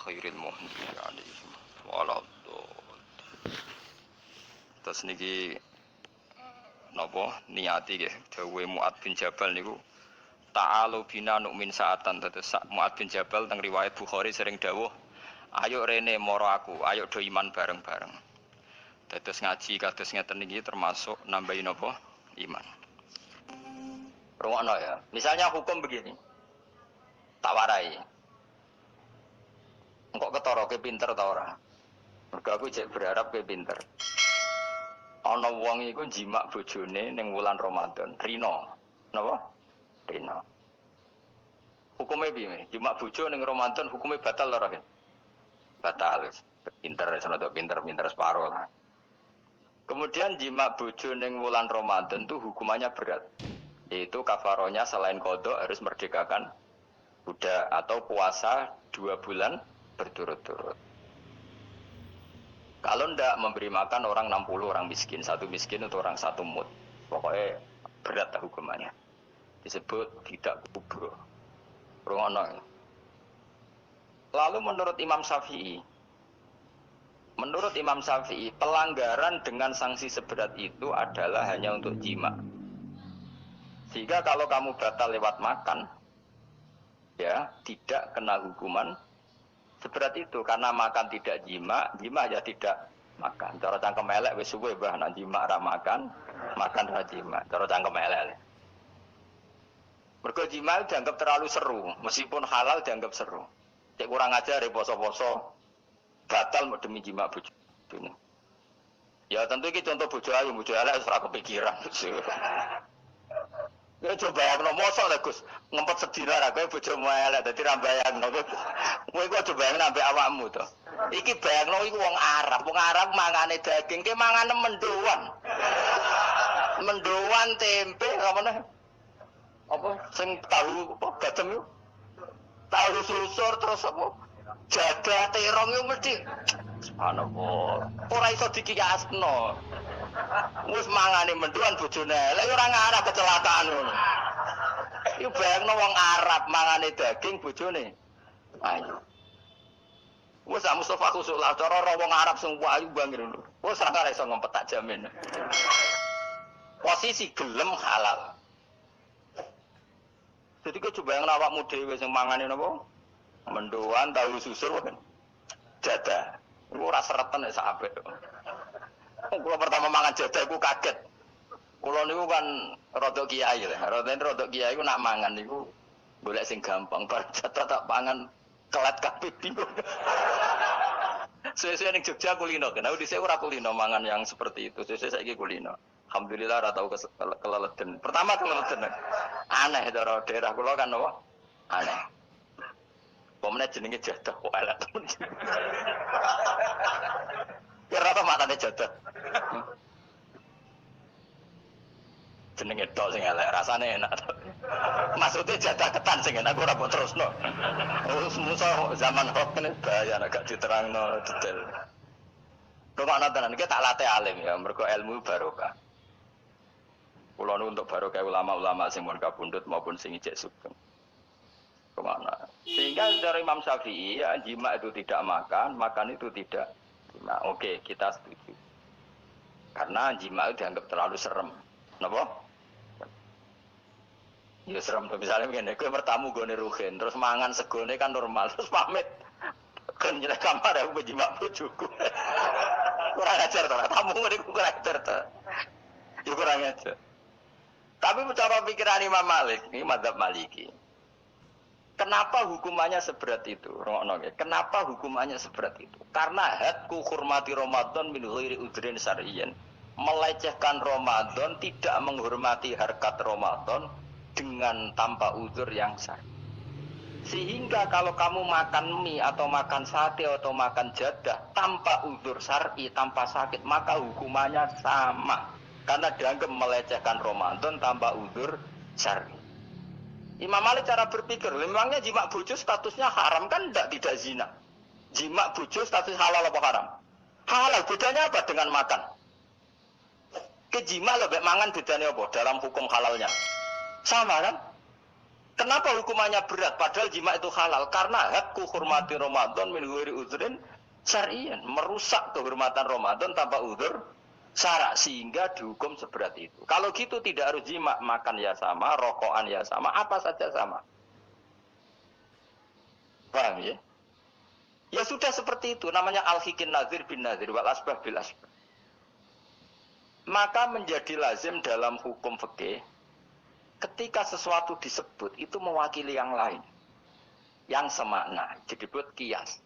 khairil muhdin alaihim waladhdallin. Terus niki napa niati nggih dawuhe Muad bin Jabal niku ta'alu bina nu'min sa'atan. Terus Muad bin Jabal teng riwayat Bukhari sering dawuh, ayo rene moro aku, ayo do iman bareng-bareng. Terus ngaji kados ngeten niki termasuk nambahi napa iman. Rungokno ya. Misalnya hukum begini. Tak warai. Engkok ketara ke pinter ta ora? Mergo aku cek berharap ke pinter. Ana wong iku jimak bojone ning wulan Ramadan, rina. Napa? Rina. Hukume piye? Jimak bojo ning Ramadan hukume batal ora, Kan? Batal. Pinter rada pinter separo lah. Kemudian jimak bojo ning wulan Ramadan tuh hukumannya berat. Yaitu kafaronya selain qada harus merdekakan budak atau puasa 2 bulan berturut-turut. Kalau ndak memberi makan orang 60 orang miskin, satu miskin untuk orang satu mut. Pokoknya berat hukumannya. Disebut tidak kubro. Rungono. Lalu menurut Imam Syafi'i, pelanggaran dengan sanksi seberat itu adalah hanya untuk jima. Sehingga kalau kamu batal lewat makan, ya tidak kena hukuman seberat itu karena makan tidak jima ya tidak makan. Cara cangkem elek wis suwe bah nak jima ra makan ra jima. Cara cangkem elek. Mergo jima dianggap terlalu seru, meskipun halal dianggap seru. Cek kurang ajar poso-poso batal demi jima bojo. Ya tentu iki contoh bojo ayu, bojo elek ora kepikiran. Ya coba bayangno mosok lho Gus, ngempet sedina ra kowe bojomu elek dadi ra bayangno. Kowe kok coba bayangno ambek awakmu to. Iki bayangno iku wong Arab mangane daging, ke mangane mendoan. Mendoan tempe apa meneh? Apa sing tahu apa gadem yo? Tahu susur terus apa? Jadah terong yo mesti subhanallah. Ora iso dikiyasno. Wis mangane menduan bojone elek ora ngarah kecelakaan ngono. Iku bayangno wong Arab mangane daging bojone ayu. Wis Mustafa khusuk lah cara wong Arab sing ayu bangir ngono. Wis ora iso ngompet tak jamin. Posisi gelem halal. Jadi kok coba yang awakmu dhewe sing mangane napa? Menduan tahu susur kan. Jadah. Iku ora sereten sak apik. Kulo pertama mangan jadah iku kaget. Kulo niku kan rada kiai lah. Rada kiai iku nak mangan niku golek sing gampang. Bar jadah tak pangan kelat kabeh bingung. Suwe-suwe ning Jogja kulino. Kenapa dhisik ora kulino mangan yang seperti itu. Suwe-suwe saiki kulino. Alhamdulillah ora tau keleleden. Pertama keleleden. Aneh daerah kula kan apa? Aneh. Pomene jenenge jadah kok elek temen. Kira apa matane jadah? Jenenge tok sing elek, rasane enak. Maksudnya jadah ketan sing enak ora mbok terusno. Musuh zaman kok kene bahaya nek gak diterangno detail. Kok ana tenan iki tak latih alim ya, mergo ilmu barokah. Kula nu untuk barokah ulama-ulama sing mun kabundut maupun sing ijek sugeng. Kemana? Sehingga dari Imam Syafi'i ya, jima itu tidak makan itu tidak jima. Oke, kita setuju. Karena jima itu dianggap terlalu serem. Kenapa? Ya serem tuh. Misalnya begini, gue bertamu gue ruhin, terus mangan segone kan normal, terus pamit. Kan jadi kamar aku berjima bojoku. Kurang ajar tuh, tamu gue kurang ajar tuh. Ya kurang ajar. Tapi cara pikiran Imam Malik, ini mazhab Maliki. Kenapa hukumannya seberat itu? Kenapa hukumannya seberat itu? Karena hadku hurmati Ramadan min ghairi udrin syar'iyyan. Melecehkan Ramadan, tidak menghormati harkat Ramadan dengan tanpa uzur yang syar'i. Sehingga kalau kamu makan mie atau makan sate atau makan jadah tanpa uzur syar'i, tanpa sakit, maka hukumannya sama. Karena dianggap melecehkan Ramadan tanpa uzur syar'i. Imam Malik cara berpikir, memangnya jima bojo statusnya haram kan tidak zina. Jima bojo status halal apa haram? Halal, bedanya apa dengan makan? Kejima lebih mangan bedanya apa dalam hukum halalnya? Sama kan? Kenapa hukumannya berat? Padahal jima itu halal. Karena hakku hurmati Ramadan min ghairi udhrin syar'iyyan. Merusak kehormatan Ramadan tanpa udhur syarak. Sehingga dihukum seberat itu. Kalau gitu tidak harus jima. Makan ya sama, rokokan ya sama, apa saja sama. Paham ya? Ya sudah seperti itu, namanya al-hikin nazir bin nazir, wal asbah bil asbah. Maka menjadi lazim dalam hukum fikih, ketika sesuatu disebut, itu mewakili yang lain. Yang semakna, disebut kias.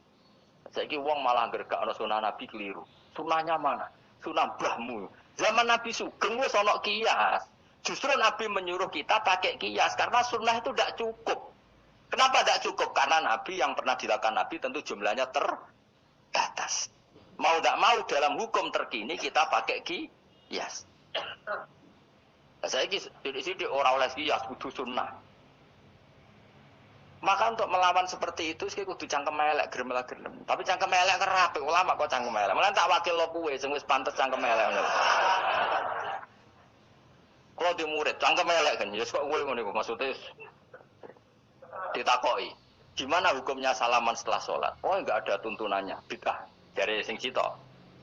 Saiki wong malah gergakno sunah Nabi keliru. Sunahnya mana? Sunah mbahmu. Zaman Nabi Sugeng wis ana kias. Justru Nabi menyuruh kita pakai kias, karena sunnah itu tidak cukup. Kenapa tidak cukup? Karena Nabi yang pernah dilakukan Nabi tentu jumlahnya terbatas. Mau tidak mau dalam hukum terkini kita pakai kias. Saya di orang oleh kias kudu sunnah. Maka untuk melawan seperti itu, saya kudu cangkem elek gerem. Tapi cangkem elek kerapi ulama kok cangkem elek. Malah tak wakil lo kue, sing wis pantes cangkem elek. Kalau di murid cangkem elek kan, ya kok kue ngono maksudnya. Ditakoi, gimana hukumnya salaman setelah sholat? Oh, enggak ada tuntunannya, bid'ah. Dari sing cito,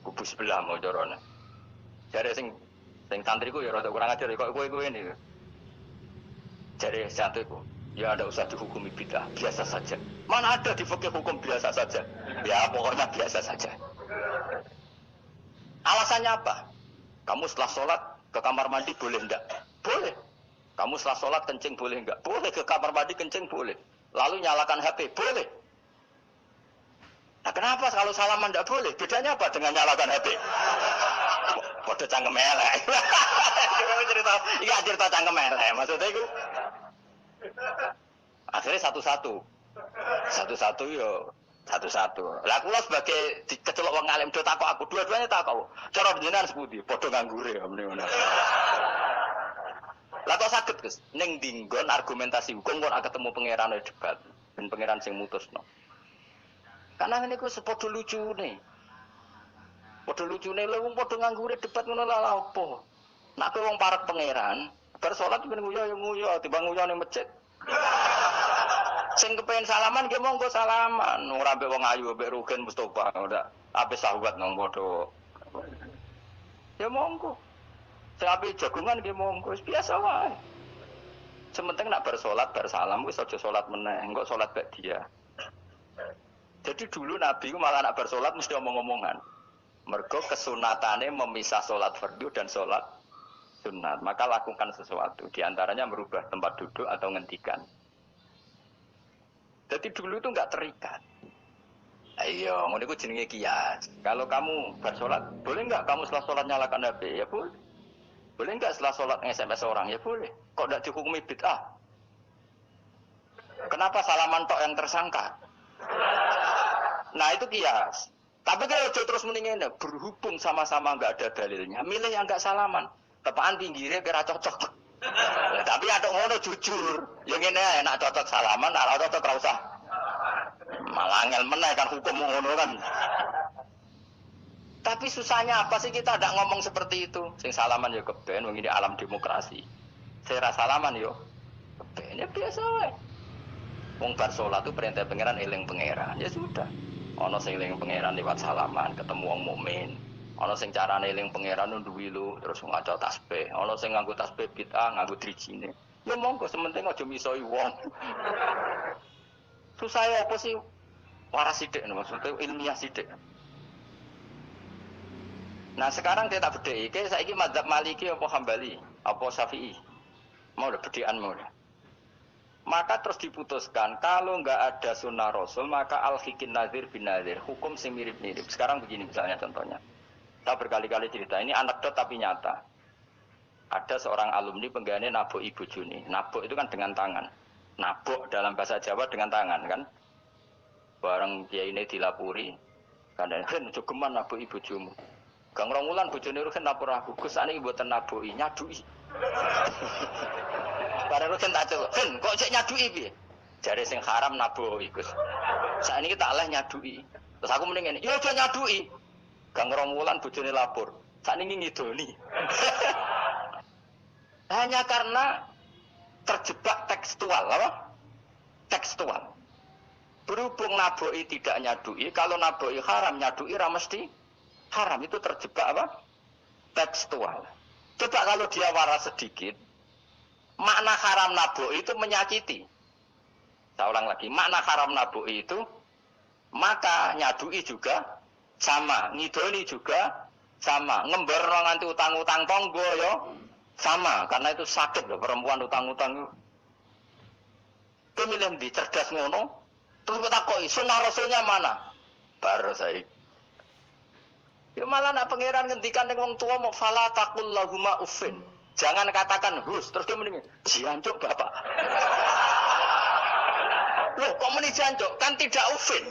kubu sebelah mau jorone. Dari sing santriku ya rada kurang ajar, kok kowe ini. Dari santriku, ya ada usah dihukumi bid'ah, biasa saja. Mana ada di fikih hukum biasa saja? Ya pokoknya biasa saja. Alasannya apa? Kamu setelah sholat ke kamar mandi boleh enggak? Boleh. Kamu setelah sholat kencing boleh enggak? Boleh. Ke kamar mandi kencing boleh. Lalu nyalakan HP? Boleh. Nah kenapa kalau salaman enggak boleh? Bedanya apa dengan nyalakan HP? Kode cangkem elek. Iya cerita cangkem elek. Maksudnya itu. Akhirnya satu-satu yo. Satu-satu. Lah kula sebagai kecelok wong alim do takok aku, dua-duanya takok. Cara jenengan sepundi? Padha nganggure ngono. Lah kok saged Gus, ning dinggon argumentasi hukum kok ketemu pangeran debat, ben pangeran sing mutusno. Karena ngene ku sepodo lucune. Padha lucune lho wong padha nganggure debat ngono lha apa? Nek kowe wong parek pangeran, bar salat ben nguyu ya nguyu, timbang nguyu ning masjid. Sing kepengin salaman nggih monggo salaman, ora mbek wong ayu mbek Rugen Mustofa, ora ape sahabat nang padha. Ya monggo. Tapi jagungan nggih monggo biasa wae. Sementing nak bersolat bersalam wis aja salat meneh, engko salat bak dia. Jadi dulu Nabi ku malah nak bersolat mesti omong-omongan. Mergo kesunatane memisah salat fardu dan salat sunat. Maka lakukan sesuatu, di antaranya merubah tempat duduk atau ngendikan. Jadi dulu itu enggak terikat. Ayo, ngono iku jenenge kias. Kalau kamu bersolat, boleh enggak kamu setelah salat nyalakan HP? Ya boleh. Boleh enggak setelah sholat nge-SMS orang? Ya boleh. Kok tidak dihukumi bid'ah? Kenapa salaman tok yang tersangka? Nah itu kias. Tapi kalau terus mendingin berhubung sama-sama enggak ada dalilnya, milih yang enggak salaman. Tepaan pinggirnya kira cocok. Tapi ada ngono jujur. Yang ini enak cocok salaman, kalau cocok ora usah. Malah angel meneh kan hukum ngono kan. Tapi susahnya apa sih kita tidak ngomong seperti itu? Sing salaman ya keben, wong ini alam demokrasi. Saya salaman yo keben ya biasa wae. Wong bar salat itu perintah pangeran eling pangeran. Ya sudah. Ana sing eling pangeran lewat salaman, ketemu wong mukmin. Ana sing carane eling pangeran nduwi lu terus ngaca tasbih. Ana sing nganggo tasbih bid'ah, nganggo drijine. Ya monggo sementing aja misoi wong. Susah ya apa sih? Waras sithik maksudnya ilmiah sithik. Nah sekarang kita bedai, kayak saya ini mazhab Maliki apa Hambali, apa Syafi'i, mau udah bedaan mau udah. Maka terus diputuskan kalau nggak ada sunnah Rasul maka al-hikin nazir bin nazir, hukum sing mirip-mirip. Sekarang begini misalnya contohnya, kita berkali-kali cerita ini anekdot tapi nyata. Ada seorang alumni penggaweane nabok ibu Juni, nabok itu kan dengan tangan, nabok dalam bahasa Jawa dengan tangan kan. Bareng dia ini dilapuri, karena kan jogeman nabok ibu Jumu. Gang Romulan bojone Rugen lapor aku, Gus ane mboten nabuki, nyadui. Bareng Rugen tak jawab, "Ben, kok cek nyadui piye?" Jare sing haram nabuki, Gus. Sakniki tak leh nyadui. Terus aku mending ngene, "Ya aja nyadui." Gang Romulan bojone lapor, sakniki ngidoni. Hanya karena terjebak tekstual, apa? Tekstual. Berhubung naboi tidak nyadui, kalau naboi haram nyadui mesti haram, itu terjebak apa? Tekstual. Coba kalau dia waras sedikit, makna haram naboi itu menyakiti. Saya ulang lagi, makna haram naboi itu maka nyadui juga sama, ngidoni juga sama, ngember nganti utang-utang tonggo yo sama, karena itu sakit loh perempuan utang-utang. Pemilih di cerdas ngono. Terus kita koi, sunnah rasulnya mana? Baru saya. Ya malah nak pangeran ngendikan dengan orang tua mau fala takul lahuma uffin. Jangan katakan hus. Terus dia mendingin, jancuk bapak. Loh, kok meni jancuk? Kan tidak uffin.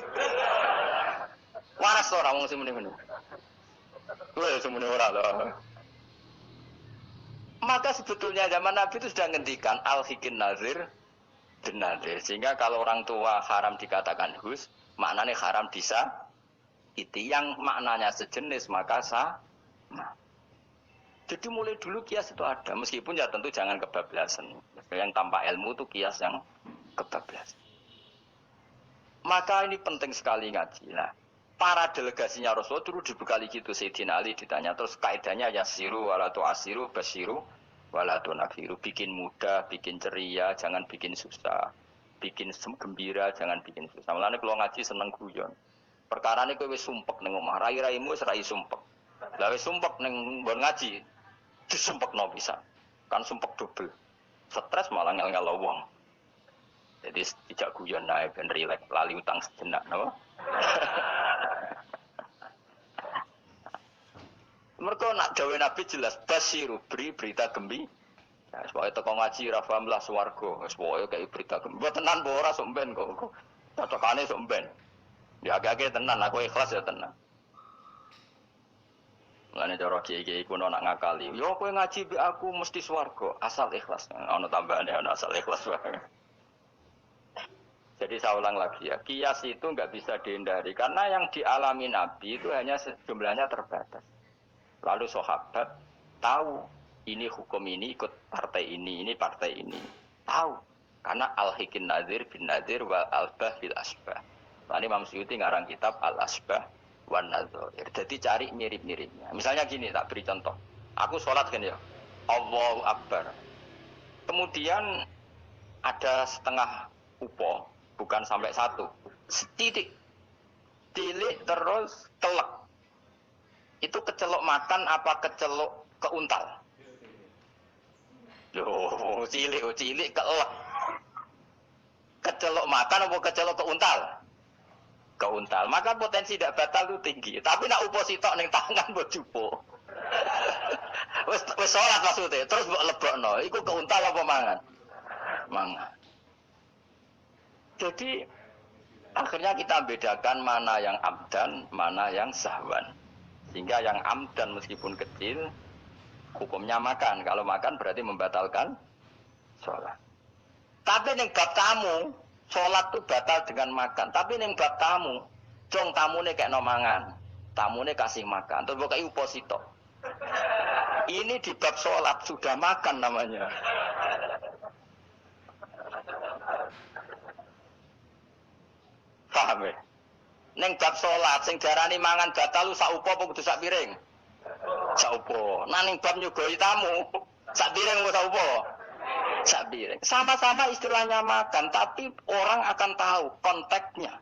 Waras orang ngomong semene-mene. Wah, semene ora lah. Maka sebetulnya zaman Nabi itu sudah ngendikan al-hikin nazir benadir, sehingga kalau orang tua haram dikatakan hus, maknanya haram bisa itu yang maknanya sejenis maka sama. Jadi mulai dulu kias itu ada, meskipun ya tentu jangan kebablasan. Yang tanpa ilmu itu kias yang kebablasan. Maka ini penting sekali ngaji. Nah, para delegasinya Rasulullah dulu dibekali gitu. Sayyidina Ali ditanya terus kaidahnya yasiru walatu asiru basiru walatu nafiru, bikin mudah, bikin ceria, jangan bikin susah, bikin gembira, jangan bikin susah. Mulane kalau ngaji seneng guyon. Perkara ini kowe wis sumpek ning omah, rai-raimu wis rai sumpek. Lah wis sumpek ning nggon ngaji, disumpekno pisan. Kan sumpek double. Stres malah ngel-ngel wong. Jadi tidak guyon nae ben rileks, lali utang sejenak, napa? Mereka nak dawe Nabi jelas basiru, beri berita gembira. Ya, supaya teko ngaji ra paham lah swarga. Supaya kayak berita gembira. Tenan mbok ora sok ben kok. Cocokane sok ben. Ya agak-agak tenan, aku ikhlas ya tenan. Mulane cara kiai-kiai kuno nak ngakali. Yo kowe ngaji be aku mesti swarga, asal ikhlas. Ana tambahane ana asal ikhlas wae. Jadi saya ulang lagi ya, kias itu nggak bisa dihindari karena yang dialami Nabi itu hanya jumlahnya terbatas. Lalu sahabat tahu ini hukum ini ikut partai ini partai ini. Tahu. Karena al-hikin nazir bin nazir wal albah bil asbah. Tadi Imam Suyuti ngarang kitab al-asbah wan nadzair. Jadi cari mirip-miripnya. Misalnya gini, tak beri contoh. Aku sholat kan ya. Allahu Akbar. Kemudian ada setengah upo, bukan sampai satu. Titik. Tilik terus telek. Itu kecelok makan apa kecelok keuntal? Loh, cilik keelek. Kecelok makan apa kecelok keuntal? Keuntal. Maka potensi tidak batal itu tinggi. Tapi nak upo sitok ning tangan mbok jupo. Wis salat maksudnya, terus mbok lebokno. Iku keuntal apa mangan? Mangan. Jadi akhirnya kita bedakan mana yang abdan, mana yang sahwan. Sehingga yang amdan meskipun kecil, hukumnya makan. Kalau makan berarti membatalkan sholat. Tapi ning bab tamu, sholat itu batal dengan makan. Tapi ning bab tamu, dong tamune kayak nomangan. Tamune kasih makan. Terus kayak uposito. Ini di bab sholat sudah makan namanya. Paham ya? Neng bab sholat, sing darani mangan batal lu sak upo apa kudu sak piring? Sak upo. Nah neng bab nyugoi tamu, sak piring apa sak upo? Sak piring. Sama-sama istilahnya makan, tapi orang akan tahu konteksnya.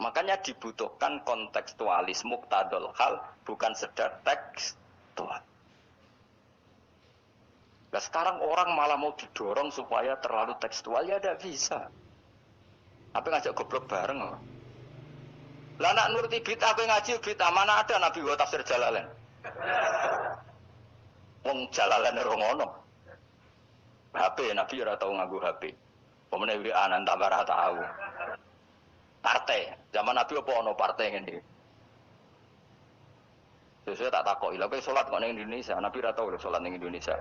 Makanya dibutuhkan kontekstualis muqtadul hal, bukan sekedar tekstual. Nah sekarang orang malah mau didorong supaya terlalu tekstual, ya tidak bisa. Apa ngajak goblok bareng loh. Lah nak nuruti bid'ah kowe ngaji bid'ah, mana ada Nabi wa tafsir Jalalain. Wong Jalalain ora ngono. HP Nabi ora tau nganggo HP. Pemene wi'anan tambah ora tau. Partai, zaman Nabi apa ono partai ngene iki. Sesuai tak takoki, lha kowe salat kok ning Indonesia, Nabi ora tau salat ning Indonesia.